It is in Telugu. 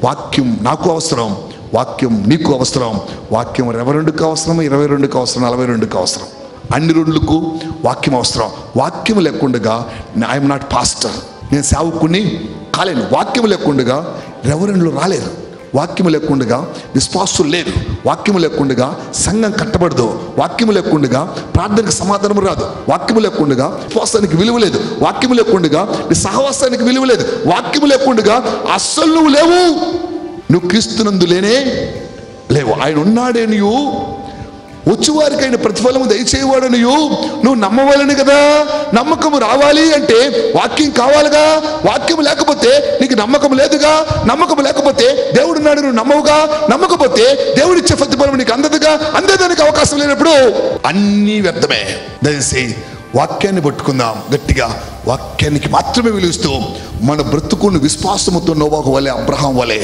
వాక్యం నాకు అవసరం, వాక్యం నీకు అవసరం. వాక్యం రెవరెండుకు అవసరం, 22కు అవసరం, 42కు అవసరం. అన్ని రెండులకు వాక్యం అవసరం. వాక్యం లేకుండగా ఐఎమ్ నాట్ పాస్టర్, నేను సేవకుని కాలేను. వాక్యం లేకుండగా రెవరెండ్లు రాలేరు. వాక్యం లేకుండగా విశ్వాసులు లేరు. వాక్యం లేకుండగా సంఘం కట్టబడదు. వాక్యం లేకుండగా ప్రార్థనకు సమాధానం రాదు. వాక్యం లేకుండగా విశ్వాసానికి విలువ లేదు. వాక్యం లేకుండగా నీ సహవాసానికి విలువ లేదు. వాక్యం లేకుండగా అస్సలు నువ్వు లేవు. నువ్వు క్రీస్తునందు లేవు. ఆయన ఉన్నాడే, నీవు వచ్చేవారికి ఆయన ప్రతిఫలము దయచేవాడు, నువ్వు నమ్మవాలని కదా. నమ్మకం రావాలి అంటే వాక్యం కావాలిగా. వాక్యం లేకపోతే నీకు నమ్మకం లేదుగా. నమ్మకం లేకపోతే దేవుడు ఉన్నాడు, నువ్వు నమ్మవుగా. నమ్మకపోతే దేవుడిచ్చే ప్రతిఫలం నీకు అందేదానికి అవకాశం లేనప్పుడు అన్నీ వ్యర్థమే. దయచేసి వాక్యాన్ని పట్టుకుందాం గట్టిగా. వాక్యానికి మాత్రమే విలువిస్తూ మన బ్రతుకును విశ్వాసముతో నోవాహు వలె, అబ్రహాం వలె